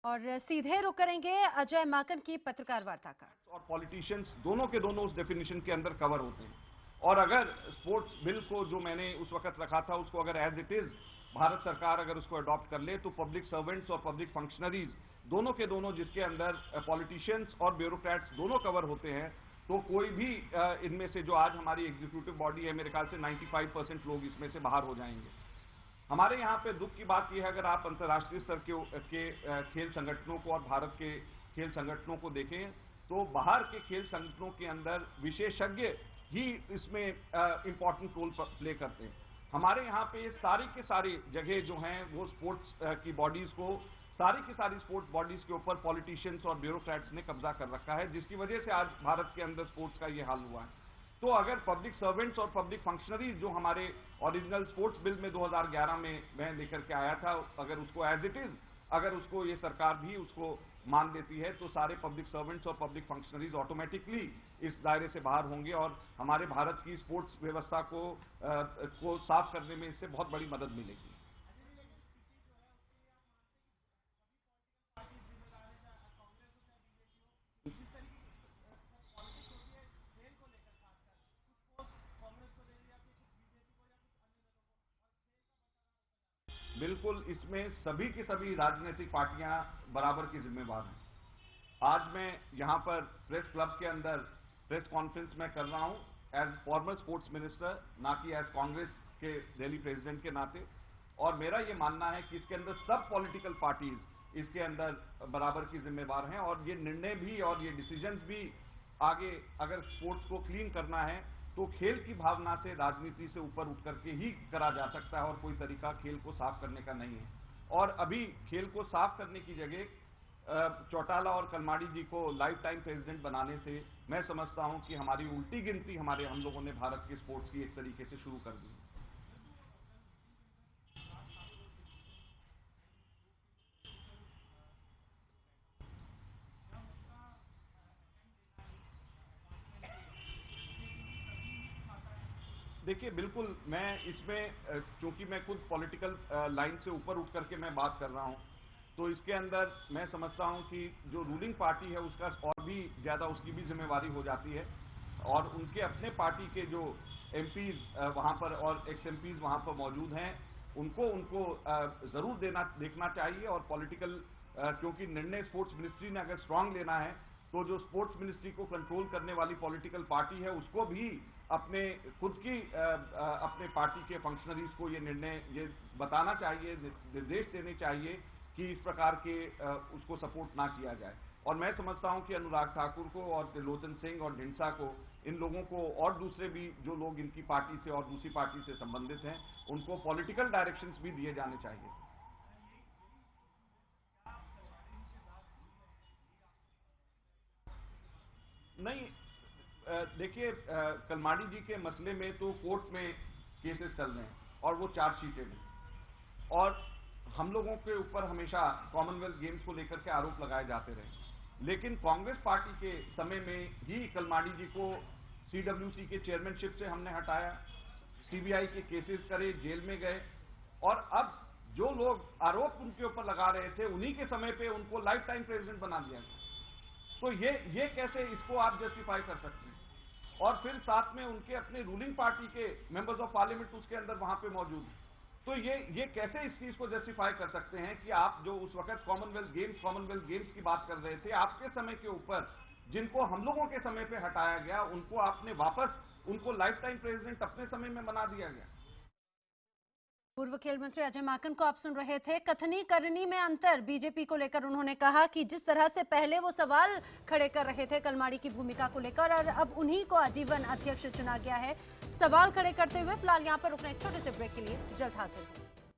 और सीधे रुक करेंगे अजय माकन की पत्रकार वार्ता का। और पॉलिटिशियंस दोनों के दोनों उस डेफिनेशन के अंदर कवर होते हैं। और अगर स्पोर्ट्स बिल को जो मैंने उस वक्त रखा था उसको अगर एज इट इज भारत सरकार अगर उसको अडॉप्ट कर ले तो पब्लिक सर्वेंट्स और पब्लिक फंक्शनरीज दोनों के दोनों, जिसके अंदर पॉलिटिशियंस और ब्यूरोक्रेट्स दोनों कवर होते हैं, तो कोई भी इनमें से जो आज हमारी एग्जीक्यूटिव बॉडी है, मेरे ख्याल से 95% लोग इसमें से बाहर हो जाएंगे। हमारे यहाँ पे दुख की बात यह है, अगर आप अंतर्राष्ट्रीय स्तर के खेल संगठनों को और भारत के खेल संगठनों को देखें तो बाहर के खेल संगठनों के अंदर विशेषज्ञ ही इसमें इंपॉर्टेंट रोल प्ले करते हैं। हमारे यहाँ पे सारी के सारी जगह जो हैं वो स्पोर्ट्स की बॉडीज को, सारी की सारी स्पोर्ट्स बॉडीज के ऊपर पॉलिटिशियंस और ब्यूरोक्रेट्स ने कब्जा कर रखा है, जिसकी वजह से आज भारत के अंदर स्पोर्ट्स का ये हाल हुआ है। तो अगर पब्लिक सर्वेंट्स और पब्लिक फंक्शनरीज जो हमारे ओरिजिनल स्पोर्ट्स बिल में 2011 में मैं लेकर के आया था, अगर उसको एज इट इज अगर उसको ये सरकार भी उसको मान लेती है तो सारे पब्लिक सर्वेंट्स और पब्लिक फंक्शनरीज ऑटोमेटिकली इस दायरे से बाहर होंगे और हमारे भारत की स्पोर्ट्स व्यवस्था को साफ करने में इससे बहुत बड़ी मदद मिलेगी। बिल्कुल, इसमें सभी की सभी राजनीतिक पार्टियां बराबर की जिम्मेवार हैं। आज मैं यहां पर प्रेस क्लब के अंदर प्रेस कॉन्फ्रेंस में कर रहा हूं एज फॉर्मर स्पोर्ट्स मिनिस्टर, ना कि एज कांग्रेस के दिल्ली प्रेसिडेंट के नाते। और मेरा ये मानना है कि इसके अंदर सब पॉलिटिकल पार्टीज इसके अंदर बराबर की जिम्मेवार हैं और ये निर्णय भी और ये डिसीजंस भी आगे अगर स्पोर्ट्स को क्लीन करना है तो खेल की भावना से, राजनीति से ऊपर उठ करके ही करा जा सकता है और कोई तरीका खेल को साफ करने का नहीं है। और अभी खेल को साफ करने की जगह चौटाला और कलमाड़ी जी को लाइफ टाइम प्रेसिडेंट बनाने से मैं समझता हूं कि हमारी उल्टी गिनती हम लोगों ने भारत के स्पोर्ट्स की एक तरीके से शुरू कर दी। देखिए, बिल्कुल मैं इसमें क्योंकि मैं खुद पॉलिटिकल लाइन से ऊपर उठ करके मैं बात कर रहा हूं, तो इसके अंदर मैं समझता हूं कि जो रूलिंग पार्टी है उसका और भी ज्यादा उसकी भी जिम्मेवारी हो जाती है और उनके अपने पार्टी के जो एमपीज वहां पर और एक्स एमपीज वहां पर मौजूद हैं उनको जरूर देखना चाहिए। और पॉलिटिकल क्योंकि निर्णय स्पोर्ट्स मिनिस्ट्री ने अगर स्ट्रांग लेना है तो जो स्पोर्ट्स मिनिस्ट्री को कंट्रोल करने वाली पॉलिटिकल पार्टी है उसको भी अपने खुद की अपने पार्टी के फंक्शनरीज को ये निर्णय ये बताना चाहिए, निर्देश देने चाहिए कि इस प्रकार के उसको सपोर्ट ना किया जाए। और मैं समझता हूं कि अनुराग ठाकुर को और त्रिलोचन सिंह और ढिंडसा को, इन लोगों को और दूसरे भी जो लोग इनकी पार्टी से और दूसरी पार्टी से संबंधित हैं, उनको पॉलिटिकल डायरेक्शंस भी दिए जाने चाहिए। नहीं, देखिए, कलमाड़ी जी के मसले में तो कोर्ट में केसेस चल रहे हैं और वो चार्जशीटेड हैं और हम लोगों के ऊपर हमेशा कॉमनवेल्थ गेम्स को लेकर के आरोप लगाए जाते रहे, लेकिन कांग्रेस पार्टी के समय में ही कलमाड़ी जी को सीडब्ल्यूसी के चेयरमैनशिप से हमने हटाया, सीबीआई के केसेस करे, जेल में गए और अब जो लोग आरोप उनके ऊपर लगा रहे थे उन्हीं के समय पे उनको लाइफ टाइम प्रेसिडेंट बना दिया गया। तो ये कैसे इसको आप जस्टिफाई कर सकते हैं? और फिर साथ में उनके अपने रूलिंग पार्टी के मेंबर्स ऑफ पार्लियामेंट उसके अंदर वहां पे मौजूद हैं। तो ये कैसे इस चीज को जस्टिफाई कर सकते हैं कि आप जो उस वक्त कॉमनवेल्थ गेम्स की बात कर रहे थे, आपके समय के ऊपर जिनको हम लोगों के समय पे हटाया गया उनको आपने वापस उनको लाइफ टाइम प्रेसिडेंट अपने समय में बना दिया गया। पूर्व खेल मंत्री अजय माकन को आप सुन रहे थे। कथनी करनी में अंतर बीजेपी को लेकर उन्होंने कहा कि जिस तरह से पहले वो सवाल खड़े कर रहे थे कलमाड़ी की भूमिका को लेकर और अब उन्हीं को आजीवन अध्यक्ष चुना गया है। सवाल खड़े करते हुए फिलहाल यहाँ पर रुकना एक छोटे से ब्रेक के लिए जल्द हाजिर।